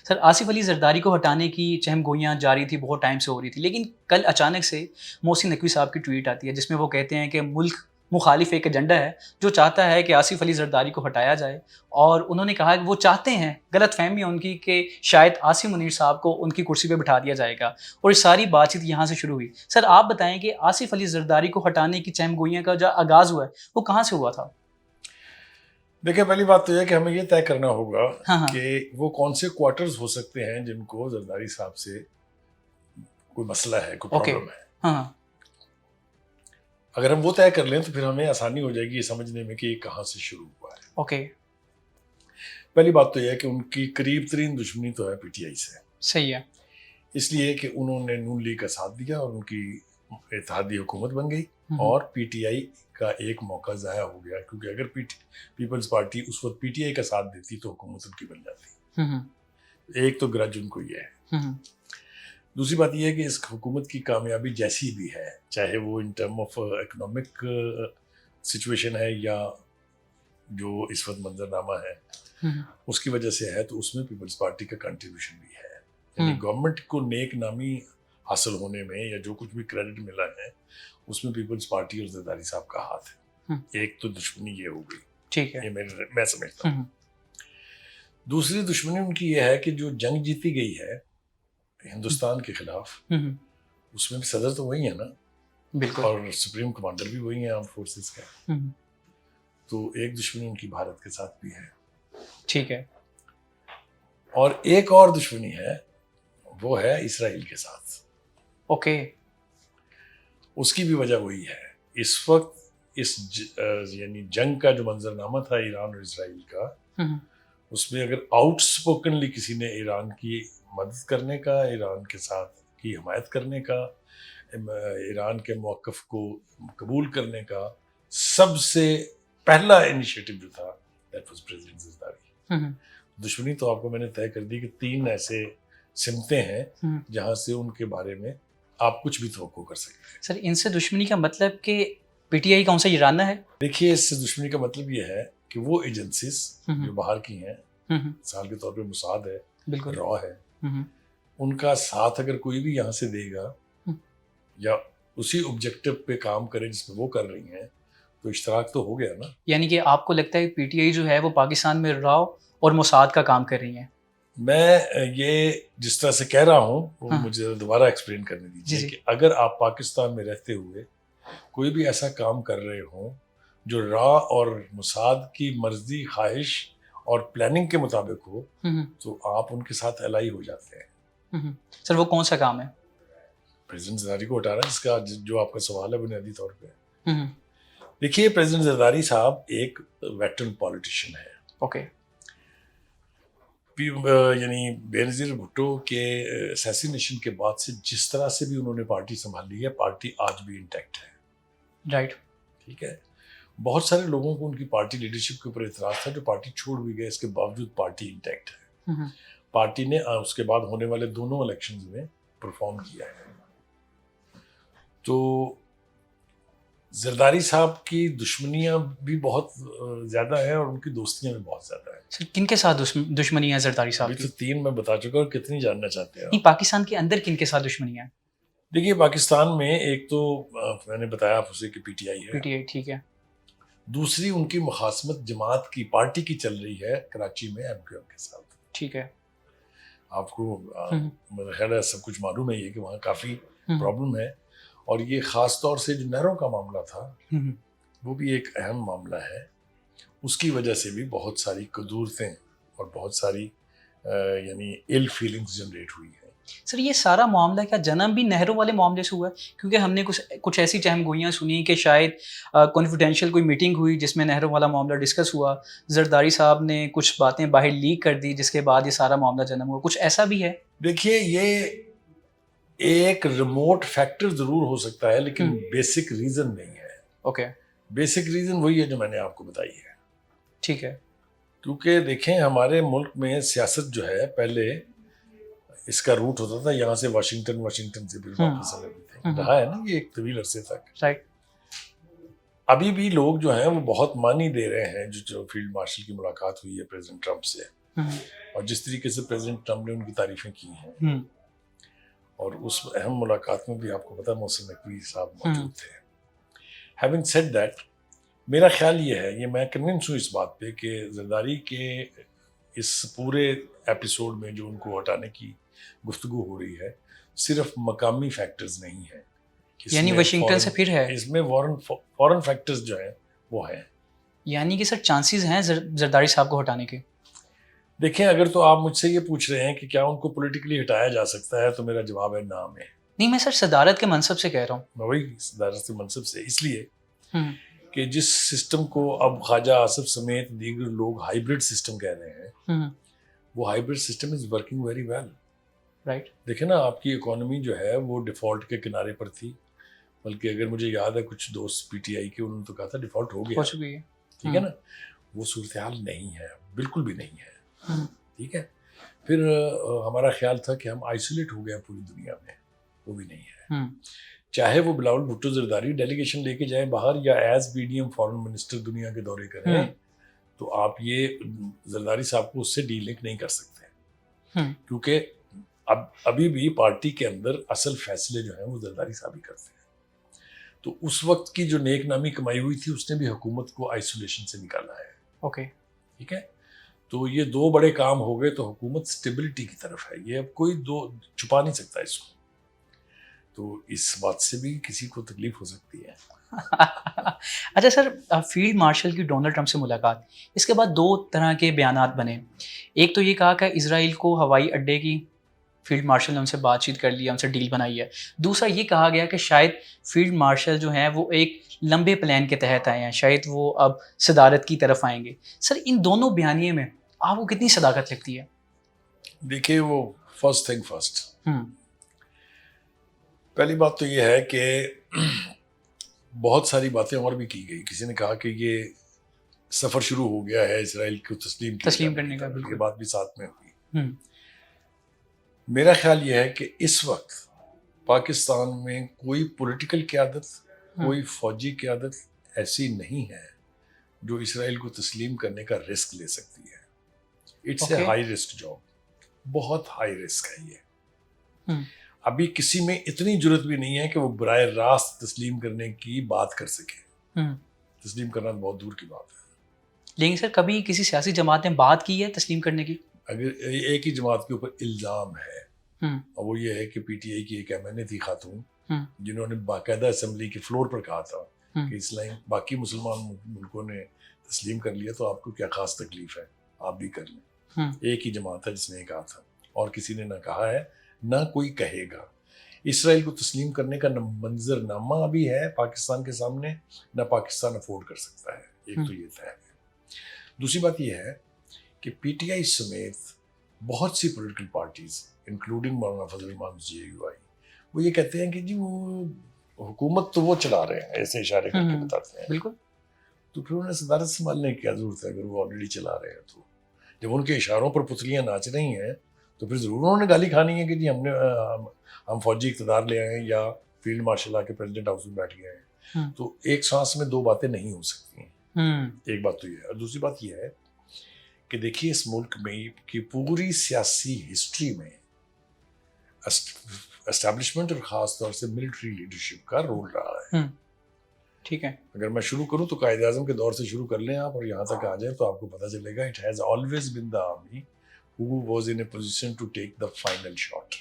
سر آصف علی زرداری کو ہٹانے کی چہم گوئیاں جاری تھی، بہت ٹائم سے ہو رہی تھی، لیکن کل اچانک سے محسن نقوی صاحب کی ٹویٹ آتی ہے جس میں وہ کہتے ہیں کہ ملک مخالف ایک ایجنڈا ہے جو چاہتا ہے کہ آصف علی زرداری کو ہٹایا جائے، اور انہوں نے کہا کہ وہ چاہتے ہیں، غلط فہمی ہے ان کی کہ شاید عاصم منیر صاحب کو ان کی کرسی پہ بٹھا دیا جائے گا، اور یہ ساری بات چیت یہاں سے شروع ہوئی۔ سر آپ بتائیں کہ آصف علی زرداری کو ہٹانے کی چہم گوئیاں کا جو آغاز ہوا ہے وہ کہاں سے ہوا تھا؟ دیکھیں، پہلی بات تو یہ کہ ہمیں یہ طے کرنا ہوگا ہاں کہ وہ کون سے کوارٹرز ہو سکتے ہیں جن کو زرداری صاحب سے کوئی مسئلہ ہے، کوئی اوکے، پرابلم ہے۔ ہاں اگر ہم وہ طے کر لیں تو پھر ہمیں آسانی ہو جائے گی یہ سمجھنے میں کہ یہ کہاں سے شروع ہوا ہے۔ اوکے، پہلی بات تو یہ ہے کہ ان کی قریب ترین دشمنی تو ہے پی ٹی آئی سے، صحیح ہے، اس لیے کہ انہوں نے نون لیگ کا ساتھ دیا اور ان کی اتحادی حکومت بن گئی، اور پی ٹی آئی کا ایک موقع ضائع ہو گیا، کیونکہ اگر پیپلز پارٹی اس وقت پی ٹی آئی کا ساتھ دیتی تو حکومت ان کی بن جاتی۔ ایک تو گرج ان کو یہ ہے۔ دوسری بات یہ ہے کہ اس حکومت کی کامیابی جیسی بھی ہے، چاہے وہ in term of economic situation ہے یا جو اس وقت منظرنامہ ہے اس کی وجہ سے ہے، تو اس میں پیپلز پارٹی کا کنٹریبیوشن بھی ہے۔ یعنی گورنمنٹ کو نیک نامی حاصل ہونے میں یا جو کچھ بھی کریڈٹ ملا ہے اس میں پیپلز پارٹی اور زرداری صاحب کا ہاتھ ہے۔ ایک تو دشمنی یہ ہو گئی، ٹھیک ہے، یہ میں سمجھتا ہوں۔ دوسری دشمنی ان کی یہ ہے کہ جو جنگ جیتی گئی ہے ہندوستان کے خلاف، اس میں بھی صدر تو وہی ہے نا، بالکل، اور سپریم کمانڈر بھی وہی ہیں آرم فورسز کا، تو ایک دشمنی ان کی بھارت کے ساتھ بھی ہے۔ ٹھیک ہے، اور ایک اور دشمنی ہے، وہ ہے اسرائیل کے ساتھ۔ اوکے، اس کی بھی وجہ وہی ہے۔ اس وقت یعنی جنگ کا جو منظرنامہ تھا ایران اور اسرائیل کا، اس میں اگر آؤٹ سپوکنلی کسی نے ایران کی مدد کرنے کا، ایران کے ساتھ کی حمایت کرنے کا، ایران کے موقف کو قبول کرنے کا، سب سے پہلا انیشیٹو جو تھا دیٹ واز پریزیڈنٹ زرداری۔ دشمنی تو آپ کو میں نے طے کر دی کہ 3 ایسے سمتیں ہیں جہاں سے ان کے بارے میں آپ کچھ بھی توقع کر سکتے ہیں۔ سر ان سے دشمنی کا مطلب کہ پی ٹی آئی کون سا ایرانہ ہے؟ دیکھیے، اس سے دشمنی کا مطلب یہ ہے کہ وہ ایجنسیز جو باہر کی ہیں، مثال کے طور پہ موساد ہے، بالکل، را ہے، ان کا ساتھ اگر کوئی بھی یہاں سے دے گا یا اسی آبجیکٹو پہ کام کرے جس پہ وہ کر رہی ہیں، تو اشتراک تو ہو گیا نا۔ یعنی کہ آپ کو لگتا ہے پی ٹی آئی جو ہے وہ پاکستان میں راؤ اور موساد کا کام کر رہی ہیں؟ میں یہ جس طرح سے کہہ رہا ہوں وہ مجھے دوبارہ ایکسپلین کرنے دیجیے کہ اگر آپ پاکستان میں رہتے ہوئے کوئی بھی ایسا کام کر رہے ہوں جو را اور موساد کی مرضی، خواہش اور پلاننگ کے مطابق ہو، تو آپ ان کے ساتھ الائی ہو جاتے ہیں۔ سر وہ کون سا کام ہے؟ پریزیڈنٹ زرداری کو ہٹانا، جس کا جو آپ کا سوال ہے بنیادی طور پہ۔ دیکھیے، پریزیڈنٹ زرداری صاحب ایک ویٹرن پالیٹیشین ہے۔ اوکے، یعنی بینظیر بھٹو کے اسیسینیشن کے بعد سے جس طرح سے بھی انہوں نے پارٹی سنبھالی ہے، پارٹی آج بھی انٹیکٹ ہے۔ رائٹ، ٹھیک ہے، بہت سارے لوگوں کو ان کی پارٹی لیڈرشپ کے اوپر اعتراض تھا جو پارٹی چھوڑ بھی گئے، اس کے باوجود پارٹی انٹیکٹ ہے۔ پارٹی نے اس کے بعد ہونے والے دونوں الیکشنز میں پرفارم کیا ہے۔ تو زرداری صاحب کی دشمنیاں بھی بہت زیادہ ہیں اور ان کی دوستیاں بھی بہت زیادہ ہیں۔ سر کن کے ساتھ دشمنی ہے زرداری صاحب ابھی کی؟ تو 3 میں بتا چکا، اور کتنی جاننا چاہتے ہیں؟ نہیں، پاکستان کے اندر کن کے ساتھ دشمنی ہے؟ دیکھیے، پاکستان میں ایک تو میں نے بتایا آپ اسے کہ پی ٹی آئی ہے، پی ٹی آئی، ٹھیک ہے۔ دوسری ان کی مخاصمت جماعت کی پارٹی کی چل رہی ہے کراچی میں ایم کیو ایم کے ساتھ۔ ٹھیک ہے، آپ کو میرا خیال ہے سب کچھ معلوم ہے یہ کہ وہاں کافی پرابلم ہے، اور یہ خاص طور سے جو نہروں کا معاملہ تھا وہ بھی ایک اہم معاملہ ہے۔ اس کی وجہ سے بھی بہت ساری قدورتیں اور بہت ساری یعنی ایل فیلنگز جنریٹ ہوئی ہیں۔ سر یہ سارا معاملہ کیا جنم بھی نہروں والے معاملے سے ہوا ہے؟ کیونکہ ہم نے کچھ ایسی چہم گوئیاں سنی کہ شاید کانفیڈینشیل کوئی میٹنگ ہوئی جس میں نہروں والا معاملہ ڈسکس ہوا، زرداری صاحب نے کچھ باتیں باہر لیک کر دی جس کے بعد یہ سارا معاملہ جنم ہوا، کچھ ایسا بھی ہے؟ دیکھیے، یہ ایک ریموٹ فیکٹر ضرور ہو سکتا ہے لیکن بیسک ریزن نہیں ہے۔ اوکے، بیسک ریزن وہی ہے جو میں نے آپ کو بتائی ہے۔ ٹھیک ہے، کیونکہ دیکھیں، ہمارے ملک میں سیاست جو ہے پہلے اس کا روٹ ہوتا تھا یہاں سے واشنگٹن سے بھی واپس رہا ہے نا یہ ایک طویل عرصے تک۔ رائٹ، ابھی بھی لوگ جو ہیں وہ بہت مانی دے رہے ہیں، جو فیلڈ مارشل کی ملاقات ہوئی ہے پریزیڈنٹ ٹرمپ سے، اور جس طریقے سے پریزیڈنٹ ٹرمپ نے ان کی تعریفیں کی ہیں، اور اس اہم ملاقات میں بھی آپ کو پتا محسن نقوی صاحب موجود تھے. ہیونگ سیڈ دیٹ، میرا خیال یہ ہے، یہ میں کنونس ہوں اس بات پہ کہ زرداری کے اس پورے ایپیسوڈ میں جو ان کو ہٹانے کی گفتگو ہو رہی ہے صرف مقامی فیکٹرز نہیں ہیں، یعنی واشنگٹن سے پھر ہے اس میں فورن فیکٹرز جو ہیں وہ ہیں. یعنی کہ سر چانسز ہیں زرداری صاحب کو ہٹانے کے؟ دیکھیں، اگر تو آپ مجھ سے یہ پوچھ رہے ہیں کہ کیا ان کو پولیٹیکلی ہٹایا جا سکتا ہے، تو میرا جواب ہے نام ہے. نہیں، میں سر صدارت کے منصب سے کہہ رہا ہوں. میں وہی صدارت کے منصب سے، اس لیے کہ جس سسٹم کو اب خواجہ آصف سمیت دیگر لوگ ہائیبرڈ سسٹم کہہ رہے ہیں، وہ hybrid system is working very well. Right. دیکھیں نا، آپ کی اکانومی جو ہے وہ ڈیفالٹ کے کنارے پر تھی، بلکہ اگر مجھے یاد ہے کچھ دوست پی ٹی آئی کے، انہوں نے تو کہا تھا ڈیفالٹ ہو گیا، ٹھیک ہے نا. وہ صورتحال نہیں ہے، بالکل بھی نہیں ہے. ٹھیک ہے. پھر ہمارا خیال تھا کہ ہم آئسولیٹ ہو گیا پوری دنیا میں، وہ بھی نہیں ہے. چاہے وہ بلاول بھٹو زرداری ڈیلیگیشن لے کے جائیں باہر، یا as B D M foreign minister دنیا کے دورے کریں، تو آپ یہ زرداری صاحب کو اس سے ڈی لنک نہیں کر سکتے، کیونکہ ابھی بھی پارٹی کے اندر اصل فیصلے جو ہیں وہ زرداری صاحب ہی کرتے ہیں. تو اس وقت کی جو نیک نامی کمائی ہوئی تھی، اس نے بھی حکومت کو آئسولیشن سے نکالا ہے. اوکے. ٹھیک ہے. تو یہ دو بڑے کام ہو گئے، تو حکومت سٹیبلٹی کی طرف ہے. یہ اب کوئی دو چھپا نہیں سکتا اس کو. تو اس بات سے بھی کسی کو تکلیف ہو سکتی ہے. اچھا سر، فیلڈ مارشل کی ڈونلڈ ٹرمپ سے ملاقات، اس کے بعد دو طرح کے بیانات بنے. ایک تو یہ کہا کہ اسرائیل کو ہوائی اڈے کی فیلڈ مارشل نے ان سے بات چیت کر لی، ان سے ڈیل بنائی ہے. دوسرا یہ کہا گیا کہ شاید فیلڈ مارشل جو ہیں وہ ایک لمبے پلان کے تحت آئے ہیں، شاید وہ اب صدارت کی طرف آئیں گے. سر ان دونوں بیانیے میں آپ کو کتنی صداقت لگتی ہے؟ دیکھیے، وہ فرسٹ تھنگ فرسٹ، پہلی بات تو یہ ہے کہ بہت ساری باتیں اور بھی کی گئی. کسی نے کہا کہ یہ سفر شروع ہو گیا ہے اسرائیل کو تسلیم کرنے کا، یہ بات بھی ساتھ میں ہوئی. میرا خیال یہ ہے کہ اس وقت پاکستان میں کوئی پولیٹیکل قیادت، کوئی فوجی قیادت ایسی نہیں ہے جو اسرائیل کو تسلیم کرنے کا رسک لے سکتی ہے. It's a high risk job, بہت ہائی رسک ہے یہ. ابھی کسی میں اتنی جرت بھی نہیں ہے کہ وہ براہ راست تسلیم کرنے کی بات کر سکے. تسلیم کرنا بہت دور کی بات ہے. لیکن سر کبھی کسی سیاسی جماعت نے بات کی ہے تسلیم کرنے کی؟ اگر ایک ہی جماعت کے اوپر الزام ہے، اور وہ یہ ہے کہ پی ٹی آئی کی ایک ایم این اے تھی خاتون، جنہوں نے باقاعدہ اسمبلی کے فلور پر کہا تھا کہ اسلام باقی مسلمان ملکوں نے تسلیم کر لیا، تو آپ کو کیا خاص تکلیف ہے، آپ بھی کر لیں. ایک ہی جماعت ہے جس نے کہا تھا، اور کسی نے نہ کہا ہے نہ کوئی کہے گا. اسرائیل کو تسلیم کرنے کا نہ منظر نامہ ابھی ہے پاکستان کے سامنے، نہ پاکستان افورڈ کر سکتا ہے. ایک تو یہ طے ہے. دوسری بات یہ ہے کہ پی ٹی آئی سمیت بہت سی political parties including Maulana Fazal Rahman J you آئی، وہ یہ کہتے ہیں کہ جی وہ حکومت تو وہ چلا رہے ہیں، ایسے اشارے کر کے بتاتے ہیں. بالکل. تو پھر انہیں صدارت سنبھالنے کی کیا ضرورت ہے اگر وہ آلریڈی چلا رہے ہیں؟ تو جب ان کے اشاروں پر پتلیاں ناچ رہی ہیں تو پھر ضرور انہوں نے گالی کھانی ہے کہ جی ہم فوجی اقتدار لے آئے ہیں یا فیلڈ مارشل آ کے پریزیڈنٹ ہاؤس میں بیٹھ گئے ہیں. تو ایک سانس میں دو باتیں نہیں ہو سکتی ہیں. ایک بات تو یہ ہے، اور دوسری بات یہ ہے کہ دیکھیے اس ملک میں کی پوری سیاسی ہسٹری میں اسٹیبلشمنٹ اور خاص طور سے ملٹری لیڈرشپ کا رول رہا ہے. ٹھیک ہے. اگر میں شروع کروں تو قائد اعظم کے دور سے شروع کر لیں آپ، اور یہاں تک آ جائیں تو آپ کو پتہ چلے گا it has always been the army who was in a position to take the final shot.